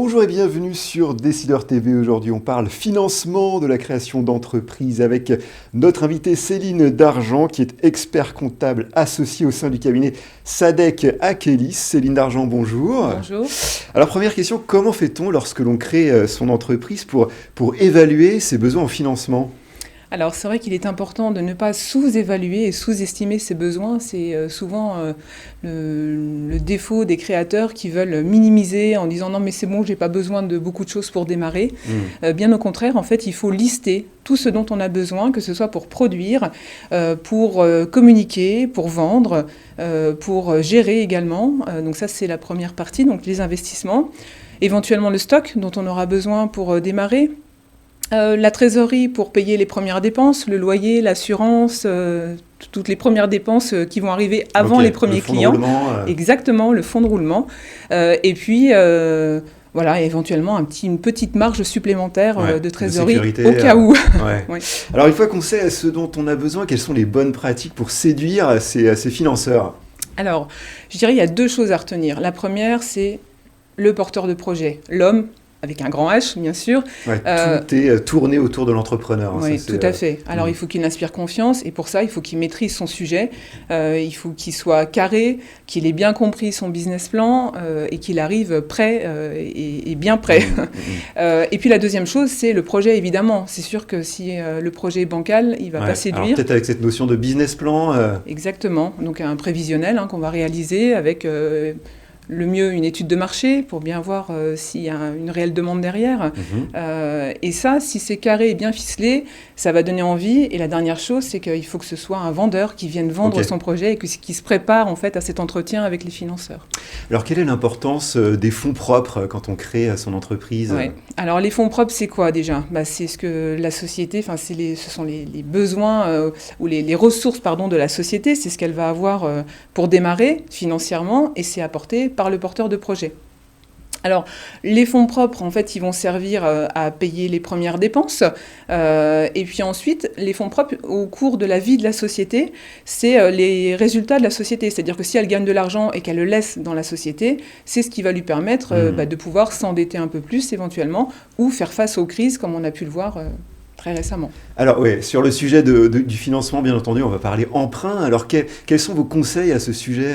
Bonjour et bienvenue sur Décideur TV. Aujourd'hui, on parle financement de la création d'entreprises avec notre invitée Céline Dargent, qui est expert comptable associée au sein du cabinet Sadek Akelis. Céline Dargent, bonjour. Bonjour. Alors, première question, comment fait-on lorsque l'on crée son entreprise pour évaluer ses besoins en financement ? Alors c'est vrai qu'il est important de ne pas sous-évaluer et sous-estimer ses besoins. C'est souvent le défaut des créateurs qui veulent minimiser en disant non mais c'est bon, j'ai pas besoin de beaucoup de choses pour démarrer. Bien au contraire, en fait, il faut lister tout ce dont on a besoin, que ce soit pour produire, pour communiquer, pour vendre, pour gérer également. Donc ça c'est la première partie, donc les investissements. Éventuellement le stock dont on aura besoin pour démarrer. La trésorerie pour payer les premières dépenses, le loyer, l'assurance, toutes les premières dépenses qui vont arriver avant les premiers clients. Exactement, le fonds de roulement. Et puis, voilà, éventuellement une petite marge supplémentaire de trésorerie au cas où. Ouais. Alors, une fois qu'on sait ce dont on a besoin, quelles sont les bonnes pratiques pour séduire ces financeurs ? Alors, je dirais qu'il y a deux choses à retenir. La première, c'est le porteur de projet, l'homme, avec un grand H, bien sûr. Ouais, tout est tourné autour de l'entrepreneur. Oui, tout à fait. Alors, il faut qu'il inspire confiance, et pour ça, il faut qu'il maîtrise son sujet. Il faut qu'il soit carré, qu'il ait bien compris son business plan, et qu'il arrive prêt, et bien prêt. Et puis, la deuxième chose, c'est le projet, évidemment. C'est sûr que si le projet est bancal, il ne va pas séduire. Alors, peut-être avec cette notion de business plan. Exactement. Donc, un prévisionnel qu'on va réaliser avec... le mieux, une étude de marché pour bien voir s'il y a une réelle demande derrière. Et ça, si c'est carré et bien ficelé, ça va donner envie. Et la dernière chose, c'est qu'il faut que ce soit un vendeur qui vienne vendre son projet et qui se prépare en fait à cet entretien avec les financeurs. Alors, quelle est l'importance des fonds propres quand on crée son entreprise ? Alors, les fonds propres, c'est quoi déjà ? C'est ce que la société, ce sont les besoins ou les ressources de la société. C'est ce qu'elle va avoir pour démarrer financièrement et c'est apporté par le porteur de projet. Alors, les fonds propres, en fait, ils vont servir à payer les premières dépenses. Et puis ensuite, les fonds propres, au cours de la vie de la société, c'est les résultats de la société. C'est-à-dire que si elle gagne de l'argent et qu'elle le laisse dans la société, c'est ce qui va lui permettre de pouvoir s'endetter un peu plus éventuellement ou faire face aux crises, comme on a pu le voir très récemment. Alors oui, sur le sujet du financement, bien entendu, on va parler emprunt. Alors, quels sont vos conseils à ce sujet ?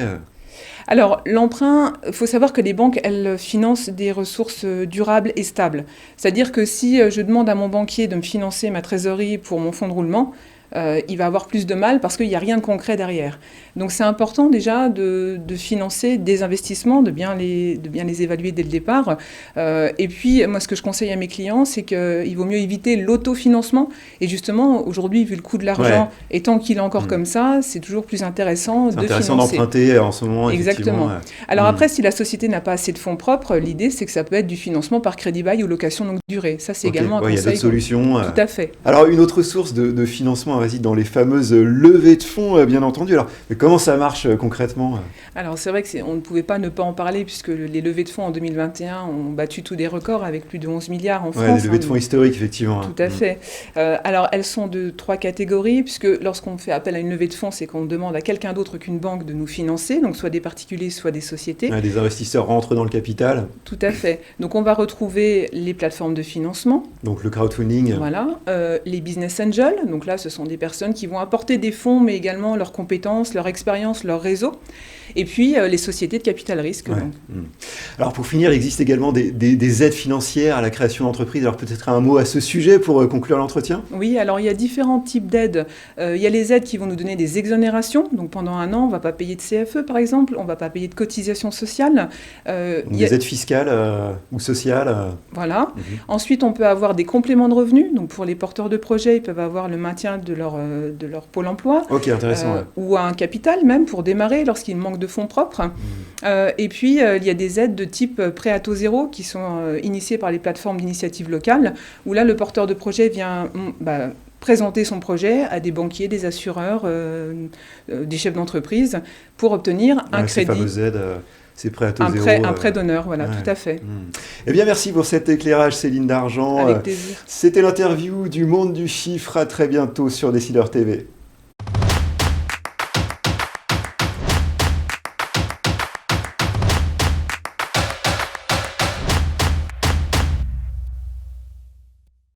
Alors, l'emprunt, il faut savoir que les banques, elles financent des ressources durables et stables. C'est-à-dire que si je demande à mon banquier de me financer ma trésorerie pour mon fonds de roulement, il va avoir plus de mal parce qu'il n'y a rien de concret derrière. Donc c'est important déjà de financer des investissements, de bien les évaluer dès le départ. Et puis moi ce que je conseille à mes clients, c'est qu'il vaut mieux éviter l'autofinancement. Et justement aujourd'hui, vu le coût de l'argent, et tant qu'il est encore comme ça, c'est toujours plus intéressant de financer. C'est intéressant d'emprunter en ce moment. Exactement. Alors après, si la société n'a pas assez de fonds propres, l'idée c'est que ça peut être du financement par crédit bail ou location longue durée. Ça c'est également un conseil. Il y a d'autres solutions. Tout à fait. Alors une autre source de financement réside dans les fameuses levées de fonds, bien entendu. Alors, mais comment ça marche concrètement ? Alors, c'est vrai qu'on ne pouvait pas ne pas en parler, puisque les levées de fonds en 2021 ont battu tous des records avec plus de 11 milliards en France. Des levées de fonds historiques, effectivement. Tout à fait. Alors, elles sont de 3 catégories, puisque lorsqu'on fait appel à une levée de fonds, c'est qu'on demande à quelqu'un d'autre qu'une banque de nous financer, donc soit des particuliers, soit des sociétés. Des investisseurs rentrent dans le capital. Tout à fait. Donc, on va retrouver les plateformes de financement. Donc, le crowdfunding. Voilà. Les business angels. Donc là, ce sont des personnes qui vont apporter des fonds, mais également leurs compétences, leur expérience, leur réseau. Et puis, les sociétés de capital risque. Donc. Alors, pour finir, il existe également des aides financières à la création d'entreprises. Alors, peut-être un mot à ce sujet pour conclure l'entretien ? Oui, alors il y a différents types d'aides. Il y a les aides qui vont nous donner des exonérations. Donc, pendant un an, on ne va pas payer de CFE, par exemple. On ne va pas payer de cotisations sociales. Des aides fiscales ou sociales. Voilà. Ensuite, on peut avoir des compléments de revenus. Donc, pour les porteurs de projets, ils peuvent avoir le maintien de leur pôle emploi. Ok, intéressant. Ou un capital même pour démarrer lorsqu'il manque de fonds propres. Et puis, il y a des aides de type prêt à taux zéro qui sont initiées par les plateformes d'initiative locale, où là, le porteur de projet vient présenter son projet à des banquiers, des assureurs, des chefs d'entreprise pour obtenir un crédit. Ces fameuses aides. C'est prêt à taux zéro. Un prêt d'honneur, voilà, tout à fait. Eh bien, merci pour cet éclairage, Céline Dargent. Avec plaisir. C'était l'interview du Monde du Chiffre. À très bientôt sur Décideur TV.